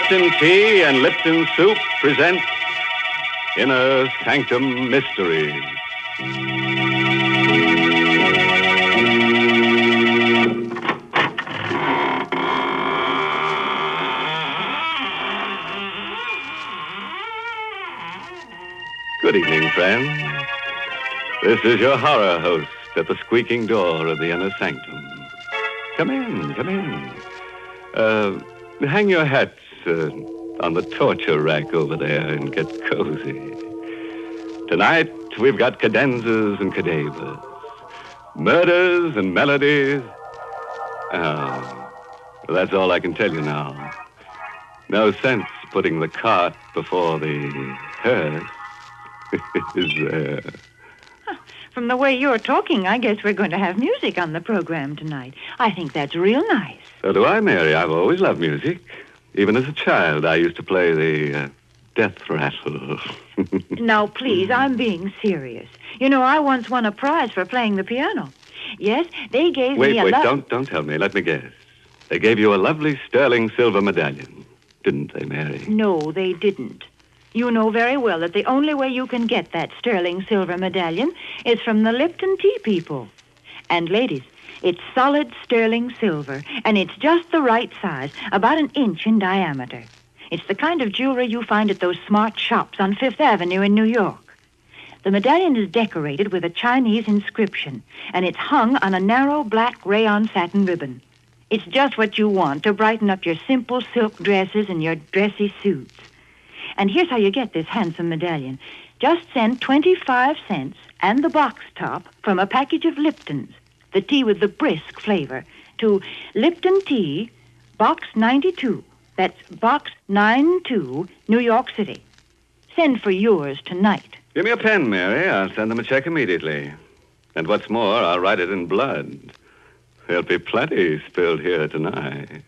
Lipton Tea and Lipton Soup present Inner Sanctum Mystery. Good evening, friends. This is your horror host at the squeaking door of the Inner Sanctum. Come in, come in. Hang your hats on the torture rack over there and get cozy. Tonight, we've got cadenzas and cadavers, murders and melodies. Oh, that's all I can tell you now. No sense putting the cart before the hearse. Is there? From the way you're talking, I guess we're going to have music on the program tonight. I think that's real nice. So do I, Mary. I've always loved music. Even as a child, I used to play the death rattle. Now, please, I'm being serious. You know, I once won a prize for playing the piano. Yes, they gave me a... Wait, don't tell me. Let me guess. They gave you a lovely sterling silver medallion, didn't they, Mary? No, they didn't. You know very well that the only way you can get that sterling silver medallion is from the Lipton Tea people. And, ladies, it's solid sterling silver, and it's just the right size, about an inch in diameter. It's the kind of jewelry you find at those smart shops on Fifth Avenue in New York. The medallion is decorated with a Chinese inscription, and it's hung on a narrow black rayon satin ribbon. It's just what you want to brighten up your simple silk dresses and your dressy suits. And here's how you get this handsome medallion. Just send 25 cents and the box top from a package of Lipton's, the tea with the brisk flavor, to Lipton Tea, Box 92. That's Box 92, New York City. Send for yours tonight. Give me a pen, Mary. I'll send them a check immediately. And what's more, I'll write it in blood. There'll be plenty spilled here tonight.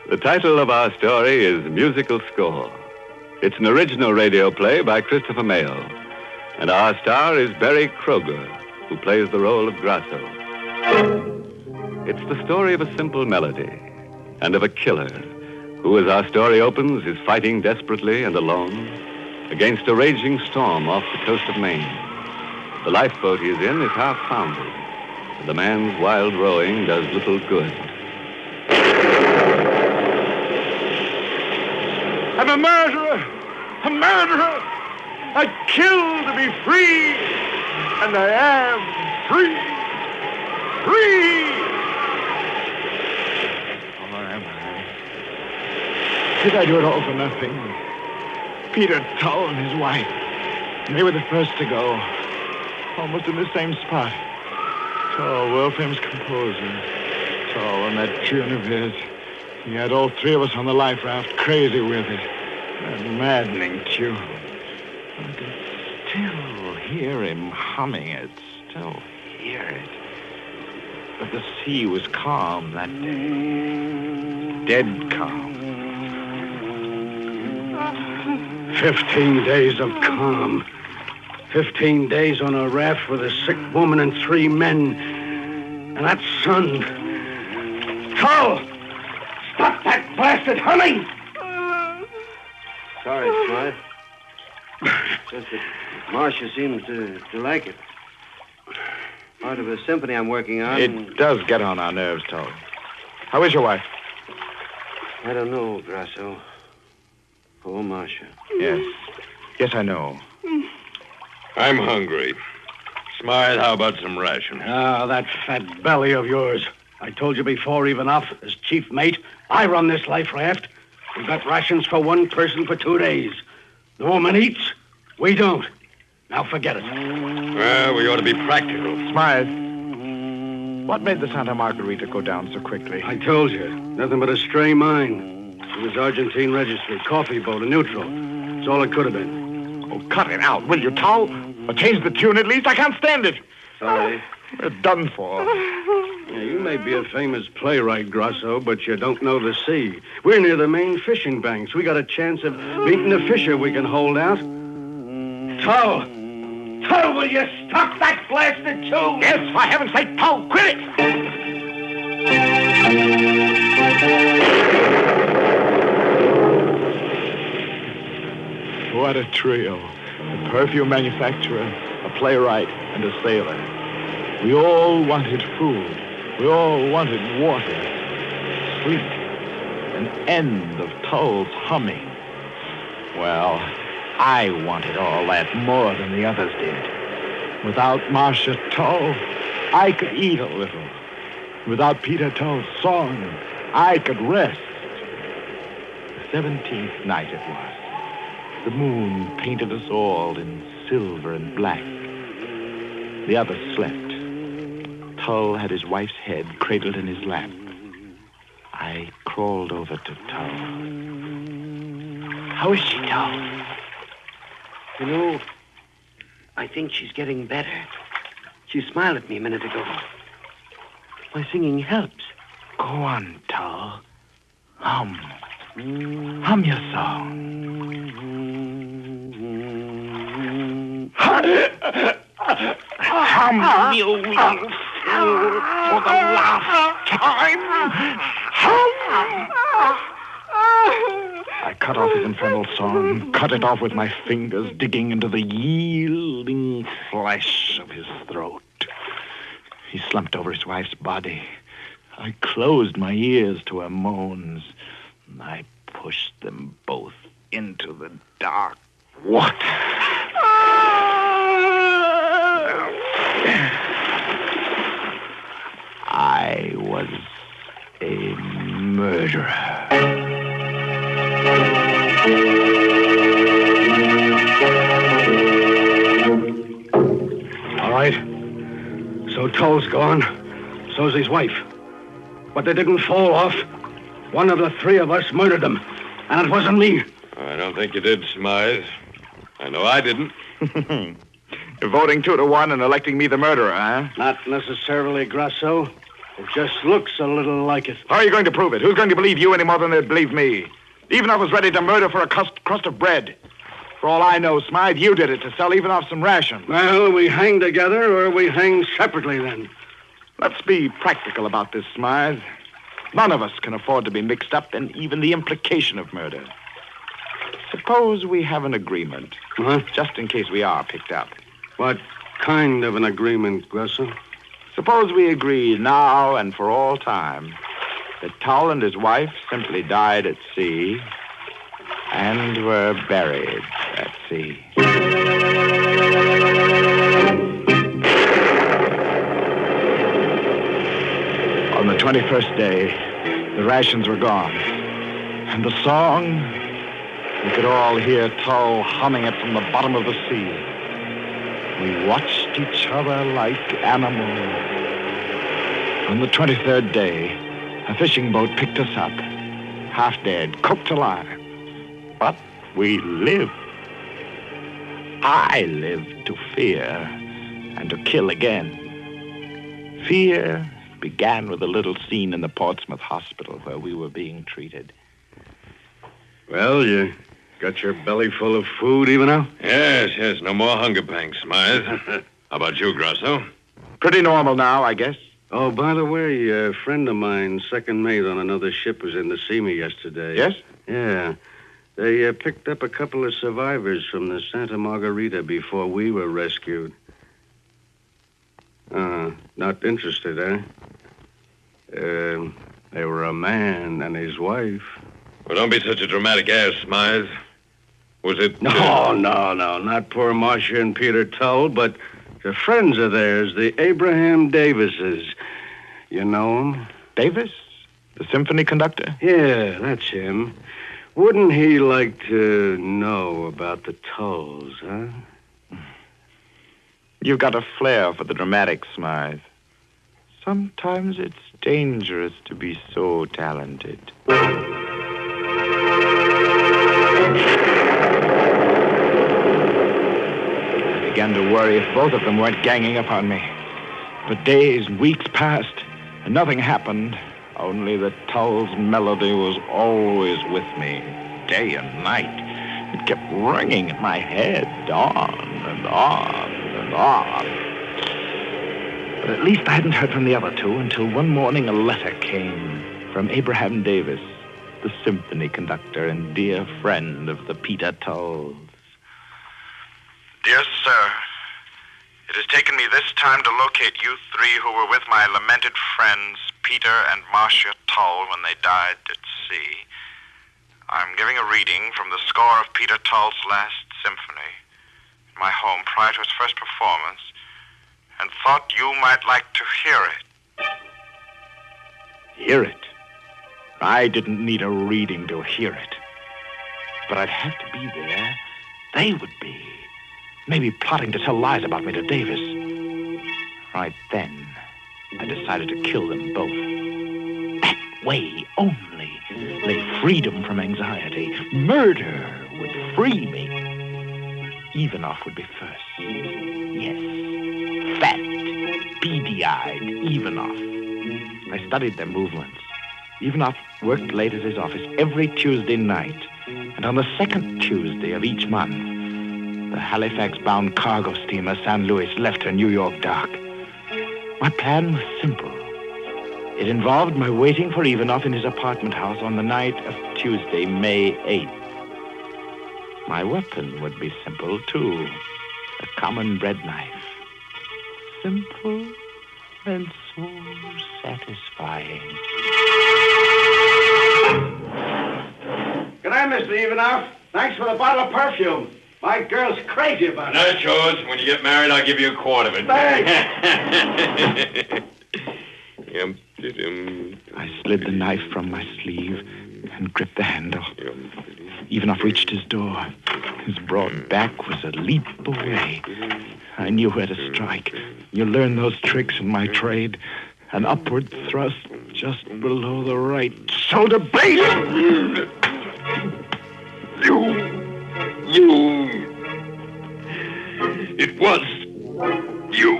The title of our story is Musical Score. It's an original radio play by Christopher Mayle. And our star is Barry Kroger, who plays the role of Grosso. It's the story of a simple melody and of a killer who, as our story opens, is fighting desperately and alone against a raging storm off the coast of Maine. The lifeboat he is in is half foundered, and the man's wild rowing does little good. I'm a murderer! A murderer! I kill to be free! And I am free! Free! Or am I? Did I do it all for nothing? Peter Tull and his wife. They were the first to go. Almost in the same spot. Tull, world-famous composer. Tull and that tune of his. He had all three of us on the life raft, crazy with it. That maddening tune. I could still hear him humming it, still hear it. But the sea was calm that day. Dead calm. 15 days of calm. 15 days on a raft with a sick woman and 3 men. And that sun. Tull! Stop that blasted humming! Sorry, Smart. Just that Marcia seems to like it. Part of a symphony I'm working on. It does get on our nerves, Tull. How is your wife? I don't know, Grosso. Poor Marcia. Yes. Yes, I know. I'm hungry. Smart, how about some ration? Ah, that fat belly of yours. I told you before, even off, as chief mate, I run this life raft. We've got rations for 1 person for 2 days. The woman eats, we don't. Now forget it. Well, we ought to be practical. Smythe, what made the Santa Margarita go down so quickly? I told you, nothing but a stray mine. It was Argentine registry, coffee boat, a neutral. That's all it could have been. Oh, cut it out, will you, Tull? Or change the tune at least? I can't stand it. Sorry. We're done for. Yeah, you may be a famous playwright, Grosso, but you don't know the sea. We're near the main fishing banks. We got a chance of beating a fisher we can hold out. Tull! Tull, will you stop that blasted tune? Yes, for heaven's sake, Tull, quit it! What a trio. A perfume manufacturer, a playwright, and a sailor. We all wanted food. We all wanted water, sleep, an end of Tull's humming. Well, I wanted all that more than the others did. Without Marcia Tull, I could eat a little. Without Peter Tull's song, I could rest. The 17th night it was. The moon painted us all in silver and black. The others slept. Tull had his wife's head cradled in his lap. I crawled over to Tull. How is she, Tull? You know, I think she's getting better. She smiled at me a minute ago. My singing helps. Go on, Tull. Hum. Hum your song. Hum you will for the last time. Hum. I cut off his infernal song, cut it off with my fingers, digging into the yielding flesh of his throat. He slumped over his wife's body. I closed my ears to her moans. I pushed them both into the dark. What? I was a murderer. All right. So Tull's gone. So's his wife. But they didn't fall off. One of the three of us murdered them. And it wasn't me. I don't think you did, Smythe. I know I didn't. You're voting 2-1 and electing me the murderer, huh? Not necessarily, Grosso. It just looks a little like it. How are you going to prove it? Who's going to believe you any more than they'd believe me? Even if I was ready to murder for a crust of bread. For all I know, Smythe, you did it to sell even off some ration. Well, we hang together or we hang separately then. Let's be practical about this, Smythe. None of us can afford to be mixed up in even the implication of murder. Suppose we have an agreement, just in case we are picked up. What kind of an agreement, Grosso? Suppose we agree now and for all time that Tull and his wife simply died at sea and were buried at sea. On the 21st day, the rations were gone. And the song, we could all hear Tull humming it from the bottom of the sea. We watched each other like animals. On the 23rd day, a fishing boat picked us up, half dead, cooked alive. But we lived. I lived to fear and to kill again. Fear began with a little scene in the Portsmouth hospital where we were being treated. Well, you got your belly full of food even now? Yes. No more hunger pangs, Smythe. How about you, Grosso? Pretty normal now, I guess. Oh, by the way, a friend of mine, second mate on another ship, was in to see me yesterday. Yes? Yeah. They picked up a couple of survivors from the Santa Margarita before we were rescued. Not interested, eh? They were a man and his wife. Well, don't be such a dramatic ass, Smythe. Was it... No, not poor Marcia and Peter Tull, but the friends of theirs, the Abraham Davises. You know him? Davis? The symphony conductor? Yeah, that's him. Wouldn't he like to know about the Tulls, huh? You've got a flair for the dramatic, Smythe. Sometimes it's dangerous to be so talented. I began to worry if both of them weren't ganging up on me. But days and weeks passed, and nothing happened. Only the Tull's melody was always with me, day and night. It kept ringing in my head, on and on and on. But at least I hadn't heard from the other two until one morning a letter came from Abraham Davis, the symphony conductor and dear friend of the Peter Tulls. Dear sir, it has taken me this time to locate you three who were with my lamented friends, Peter and Marcia Tull, when they died at sea. I'm giving a reading from the score of Peter Tull's Last Symphony in my home prior to its first performance, and thought you might like to hear it. Hear it? I didn't need a reading to hear it. But I'd have to be there. They would be. Maybe plotting to tell lies about me to Davis. Right then, I decided to kill them both. That way only lay freedom from anxiety. Murder would free me. Ivanov would be first. Yes. Fat, beady-eyed Ivanov. I studied their movements. Ivanov worked late at his office every Tuesday night. And on the second Tuesday of each month, the Halifax-bound cargo steamer San Luis left her New York dock. My plan was simple. It involved my waiting for Ivanov in his apartment house on the night of Tuesday, May 8th. My weapon would be simple, too. A common bread knife. Simple and so satisfying. Good night, Mr. Ivanov. Thanks for the bottle of perfume. My girl's crazy about it. Not yours. When you get married, I'll give you a quart of it. Thanks. I slid the knife from my sleeve and gripped the handle. Ivanov reached his door. His broad back was a leap away. I knew where to strike. You learn those tricks in my trade. An upward thrust just below the right shoulder blade. You. It was you.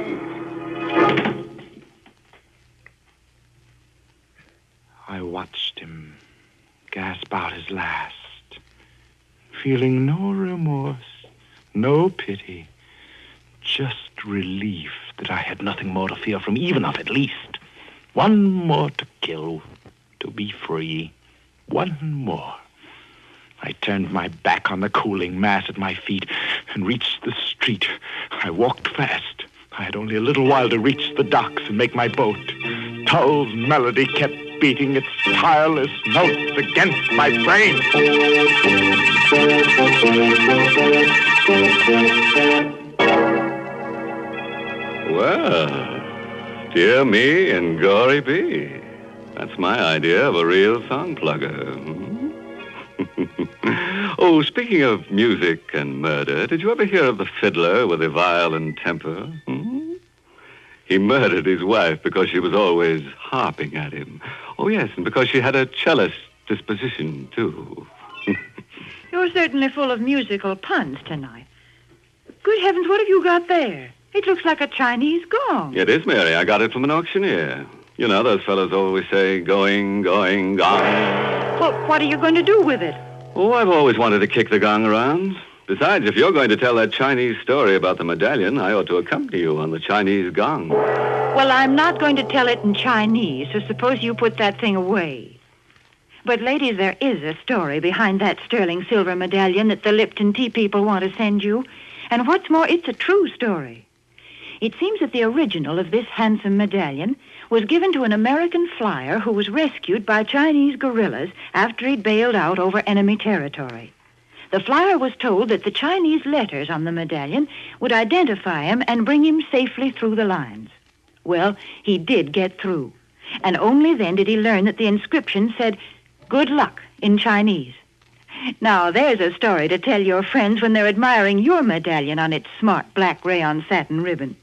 I watched him gasp out his last, feeling no remorse, no pity, just relief that I had nothing more to fear from Ivanov, at least. One more to kill, to be free. One more. I turned my back on the cooling mass at my feet and reached the street. I walked fast. I had only a little while to reach the docks and make my boat. Tull's melody kept beating its tireless notes against my brain. Well, dear me and gory be. That's my idea of a real song plugger. Oh, speaking of music and murder, did you ever hear of the fiddler with a violent temper? He murdered his wife because she was always harping at him. Oh, yes, and because she had a cellist disposition, too. You're certainly full of musical puns tonight. Good heavens, what have you got there? It looks like a Chinese gong. It is, Mary. I got it from an auctioneer. You know, those fellows always say, going, going, gong. Well, what are you going to do with it? Oh, I've always wanted to kick the gong around. Besides, if you're going to tell that Chinese story about the medallion, I ought to accompany you on the Chinese gong. Well, I'm not going to tell it in Chinese, so suppose you put that thing away. But, ladies, there is a story behind that sterling silver medallion that the Lipton tea people want to send you. And what's more, it's a true story. It seems that the original of this handsome medallion was given to an American flyer who was rescued by Chinese guerrillas after he'd bailed out over enemy territory. The flyer was told that the Chinese letters on the medallion would identify him and bring him safely through the lines. Well, he did get through. And only then did he learn that the inscription said, "Good luck," in Chinese. Now, there's a story to tell your friends when they're admiring your medallion on its smart black rayon satin ribbon.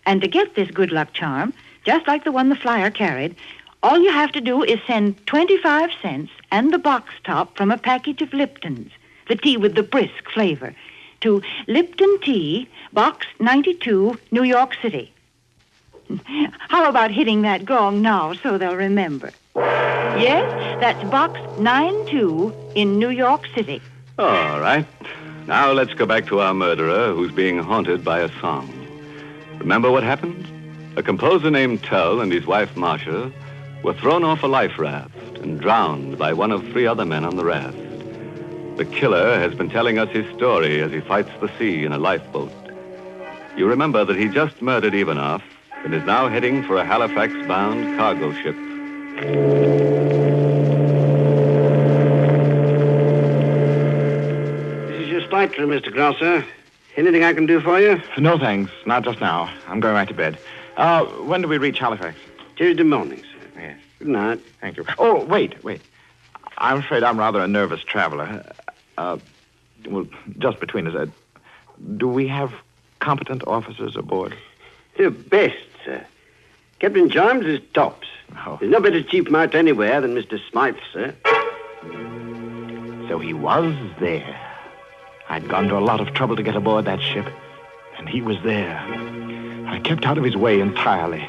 And to get this good luck charm, just like the one the flyer carried, all you have to do is send 25 cents and the box top from a package of Lipton's, the tea with the brisk flavor, to Lipton Tea, Box 92, New York City. How about hitting that gong now so they'll remember? Yes, that's Box 92 in New York City. All right. Now let's go back to our murderer who's being haunted by a song. Remember what happened? A composer named Tull and his wife Marcia were thrown off a life raft and drowned by one of 3 other men on the raft. The killer has been telling us his story as he fights the sea in a lifeboat. You remember that he just murdered Ivanov and is now heading for a Halifax-bound cargo ship. This is your spite room, Mr. Grosso. Anything I can do for you? No, thanks. Not just now. I'm going right to bed. When do we reach Halifax? Tuesday morning, sir. Yes. Good night. Thank you. Oh, wait. I'm afraid I'm rather a nervous traveler. Well, just between us, do we have competent officers aboard? Your best, sir. Captain Jarms is tops. Oh. There's no better chief mate anywhere than Mr. Smythe, sir. So he was there. I'd gone to a lot of trouble to get aboard that ship, and he was there. I kept out of his way entirely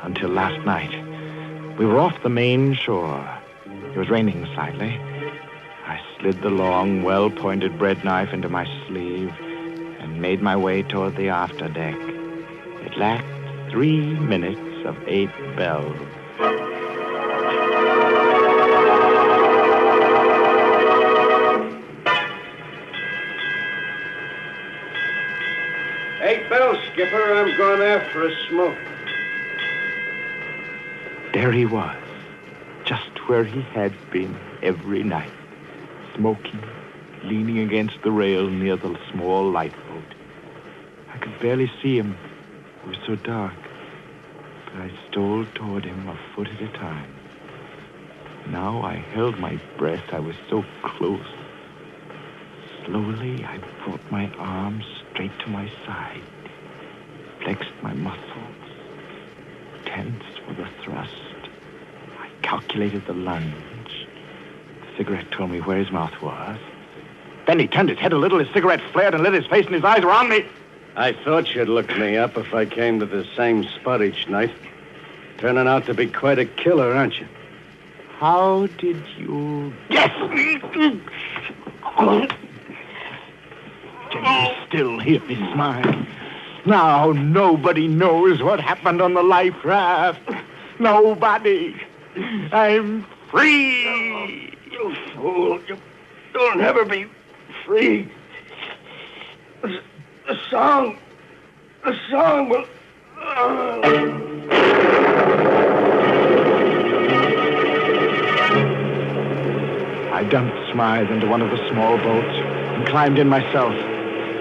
until last night. We were off the main shore. It was raining slightly. I slid the long, well-pointed bread knife into my sleeve and made my way toward the afterdeck. It lacked 3 minutes of 8 bells. Eight bells, Skipper. I'm going after a smoke. There he was, just where he had been every night, smoking, leaning against the rail near the small lifeboat. I could barely see him. It was so dark. But I stole toward him a foot at a time. Now I held my breath. I was so close. Slowly, I brought my arms straight to my side, flexed my muscles, tensed for the thrust. I calculated the lunge. The cigarette told me where his mouth was. Then he turned his head a little, his cigarette flared and lit his face, and his eyes were on me. I thought you'd look me up if I came to the same spot each night. Turning out to be quite a killer, aren't you? How did you... Yes! Can you still hear me smile? Now nobody knows what happened on the life raft. Nobody. I'm free. You fool. You'll never be free. The song will... I dumped Smythe into one of the small boats and climbed in myself.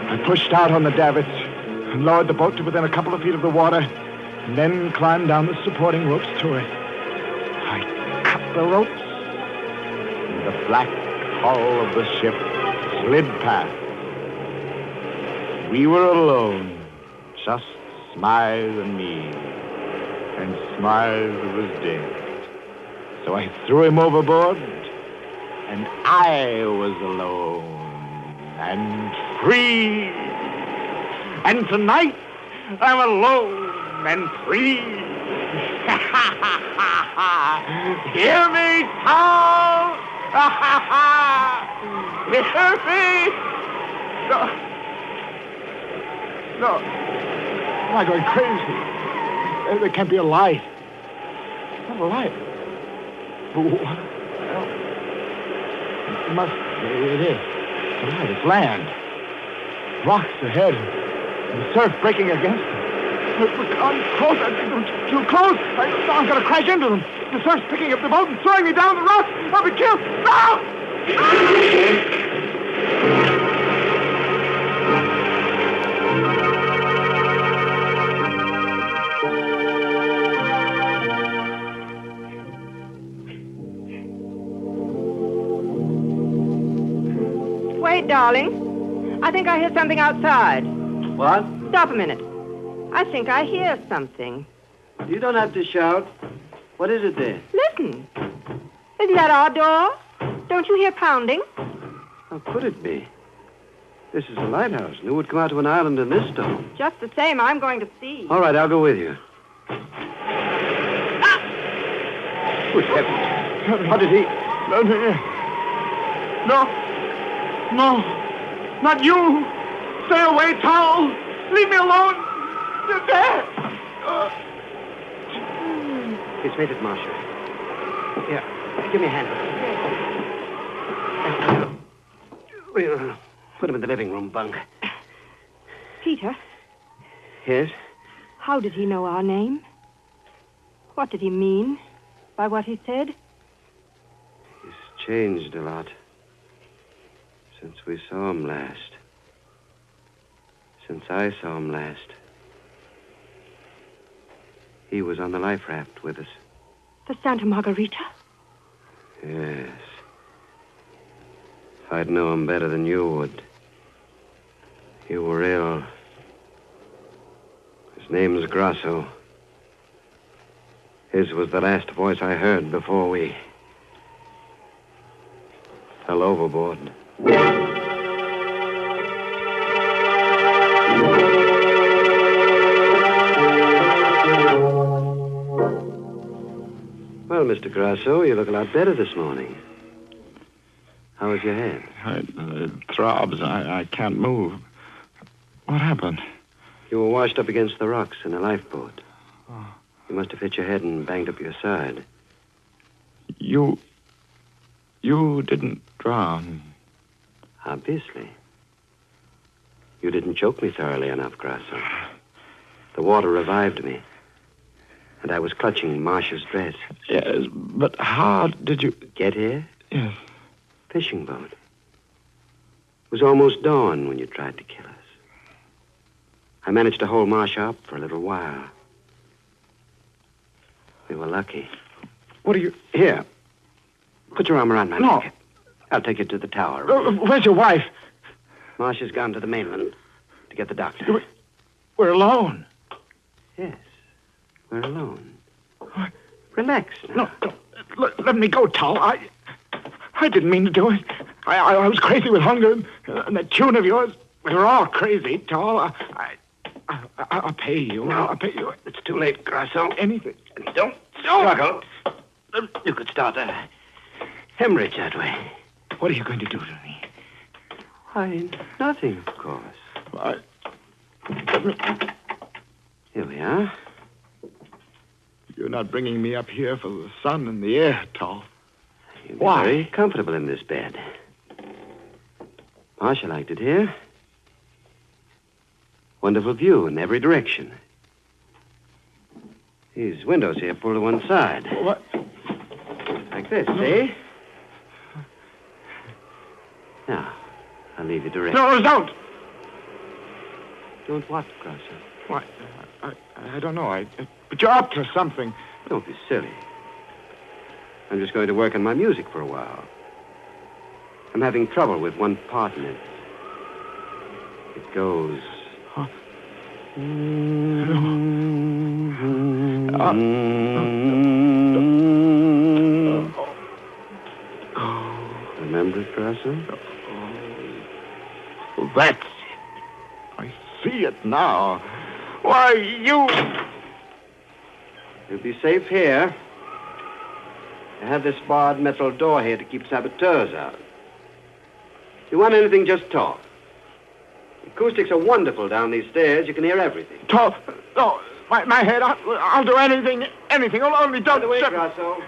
I pushed out on the davits and lowered the boat to within a couple of feet of the water, and then climbed down the supporting ropes to it. I cut the ropes, and the black hull of the ship slid past. We were alone, just Smythe and me, and Smythe was dead. So I threw him overboard, and I was alone and free. And tonight, I'm alone and free. Hear me, Tom! Hear me! No. Am I going crazy? There can't be a light. Not a light. Well, it is. It's a light. It's land. Rocks ahead. And the surf breaking against them. I'm close. Too close. I'm going to crash into them. The surf's picking up the boat and throwing me down the rocks. I'll be killed. No! Wait, darling. I think I hear something outside. What? Stop a minute. I think I hear something. You don't have to shout. What is it there? Listen. Isn't that our door? Don't you hear pounding? How could it be? This is a lighthouse. Who would come out to an island in this storm? Just the same, I'm going to see. All right, I'll go with you. Good heavens. What did he... No. Not you. Stay away, Towel. Leave me alone. You're dead. It's made it, Marshal. Here, give me a hand. Put him in the living room bunk. Peter, Yes? how did he know our name? What did he mean by what he said? He's changed a lot since we saw him last. Since I saw him last. He was on the life raft with us. The Santa Margarita? Yes. If I'd know him better than you would. You were ill. His name's Grosso. His was the last voice I heard before we fell overboard. Well, Mr. Grosso, you look a lot better this morning. How is your head? It throbs. I can't move. What happened? You were washed up against the rocks in a lifeboat. Oh. You must have hit your head and banged up your side. You didn't drown. Obviously. You didn't choke me thoroughly enough, Grosso. The water revived me. And I was clutching Marcia's dress. Yes, but how did you... Get here? Yes. Fishing boat. It was almost dawn when you tried to kill us. I managed to hold Marcia up for a little while. We were lucky. What are you... Here. Put your arm around my No. neck. I'll take you to the tower. Where's your wife? Marcia's gone to the mainland to get the doctor. We're alone. Yes. We're alone. Relax now. No, don't. Let me go, Tal. I didn't mean to do it. I was crazy with hunger, and that tune of yours. We were all crazy, Tal. I'll pay you. No. I'll pay you. It's too late, Grosso. Anything. Don't struggle. You could start a hemorrhage that way. What are you going to do to me? Why, nothing, of course. Here we are. You're not bringing me up here for the sun and the air, Tal. You'll be Why? very comfortable in this bed. Marcia liked it here. Wonderful view in every direction. These windows here pull to one side. What? Like this, see? Now, I'll leave you to rest. No, don't. Don't what, Grosso? Why? I don't know. But you're up to something. Don't be silly. I'm just going to work on my music for a while. I'm having trouble with one part in it. It goes... Huh? Remember it, Grosso? That's it. I see it now. Why, you... You'll be safe here. I have this barred metal door here to keep saboteurs out. If you want anything, just talk. Acoustics are wonderful down these stairs. You can hear everything. Talk. No, my head. I'll do anything. Anything. Only don't... By the way, Grosso,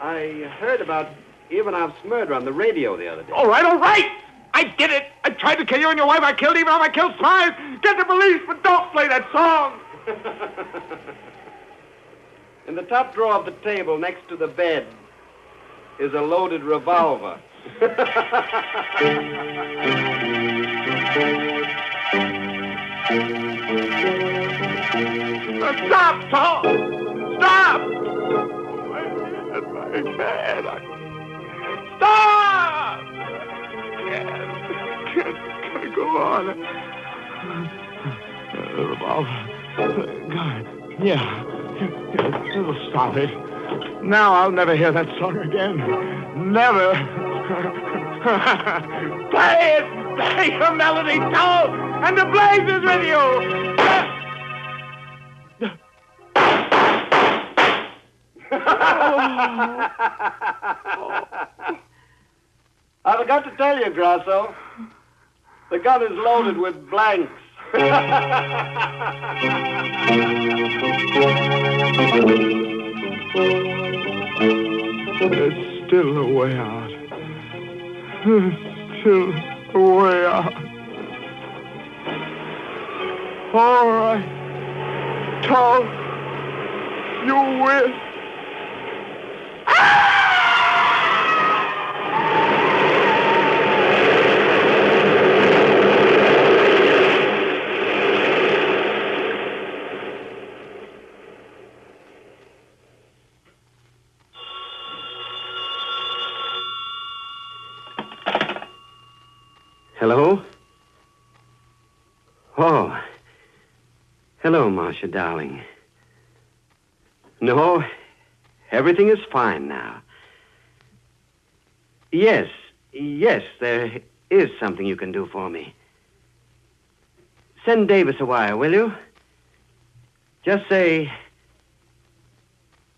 I heard about Ivanov's murder on the radio the other day. All right. I did it. I tried to kill you and your wife. I killed Ivanov. I killed Smythe. Get the police, but don't play that song. In the top drawer of the table next to the bed is a loaded revolver. Stop, Tom! Stop! My head. Stop! Can't go on. The revolver. God. Yeah. It'll stop it. Now I'll never hear that song again. Never. Play it! Play your melody, Tom! And the blaze is with you! I forgot to tell you, Grosso. The gun is loaded with blanks. There's still a way out. There's till the way out. All right. Tall, you win. Hello? Oh. Hello, Marcia, darling. No, everything is fine now. Yes, there is something you can do for me. Send Davis a wire, will you? Just say,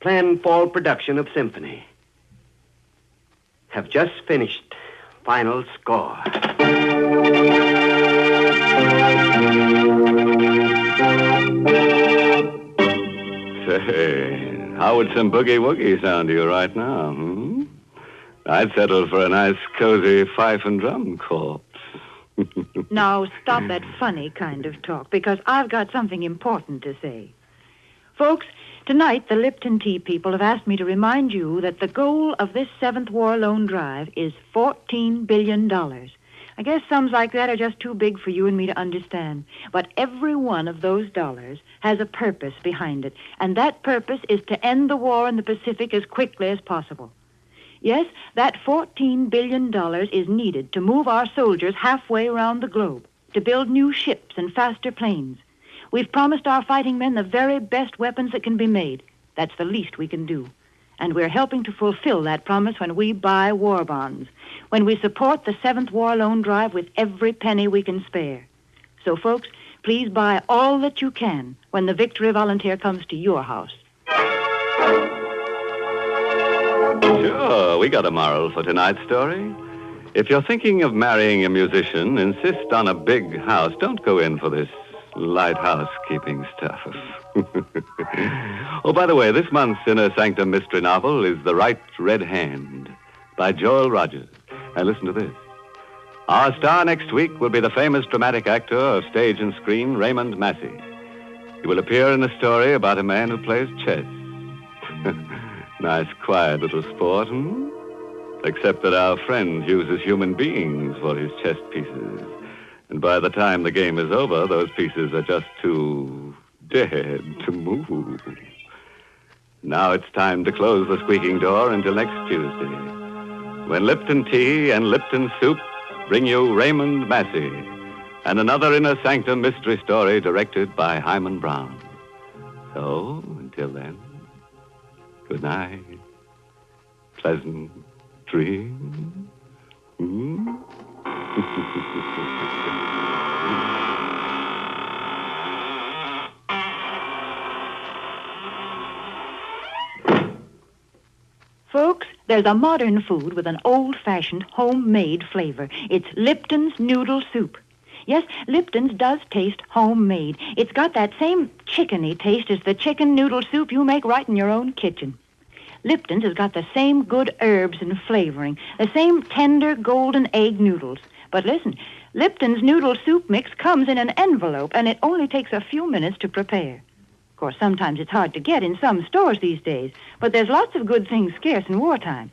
planned fall production of symphony. Have just finished. Final score. Say, how would some boogie-woogie sound to you right now, I'd settle for a nice, cozy fife and drum corpse. Now, stop that funny kind of talk, because I've got something important to say. Folks, tonight the Lipton Tea people have asked me to remind you that the goal of this 7th War Loan Drive is $14 billion. I guess sums like that are just too big for you and me to understand. But every one of those dollars has a purpose behind it, and that purpose is to end the war in the Pacific as quickly as possible. Yes, that $14 billion is needed to move our soldiers halfway around the globe, to build new ships and faster planes. We've promised our fighting men the very best weapons that can be made. That's the least we can do. And we're helping to fulfill that promise when we buy war bonds, when we support the 7th War Loan Drive with every penny we can spare. So, folks, please buy all that you can when the Victory Volunteer comes to your house. Sure, we got a moral for tonight's story. If you're thinking of marrying a musician, insist on a big house. Don't go in for this lighthouse keeping stuff. Oh, by the way, this month's Inner Sanctum Mystery novel is The Right Red Hand by Joel Rogers. And listen to this. Our star next week will be the famous dramatic actor of stage and screen, Raymond Massey. He will appear in a story about a man who plays chess. Nice, quiet little sport, Except that our friend uses human beings for his chess pieces. And by the time the game is over, those pieces are just too dead to move. Now it's time to close the squeaking door until next Tuesday, when Lipton Tea and Lipton Soup bring you Raymond Massey and another Inner Sanctum mystery story directed by Himan Brown. So, until then, good night. Pleasant dreams. Folks, there's a modern food with an old-fashioned, homemade flavor. It's Lipton's Noodle Soup. Yes, Lipton's does taste homemade. It's got that same chickeny taste as the chicken noodle soup you make right in your own kitchen. Lipton's has got the same good herbs and flavoring, the same tender golden egg noodles. But listen, Lipton's Noodle Soup Mix comes in an envelope, and it only takes a few minutes to prepare. Of course, sometimes it's hard to get in some stores these days, but there's lots of good things scarce in wartime.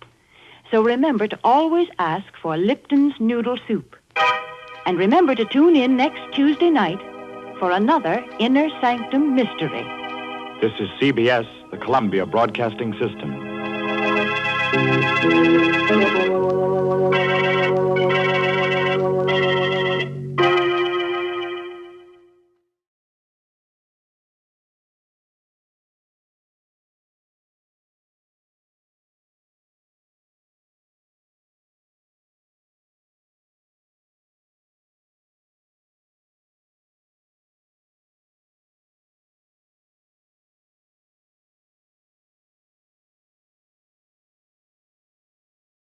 So remember to always ask for Lipton's Noodle Soup. And remember to tune in next Tuesday night for another Inner Sanctum Mystery. This is CBS, the Columbia Broadcasting System.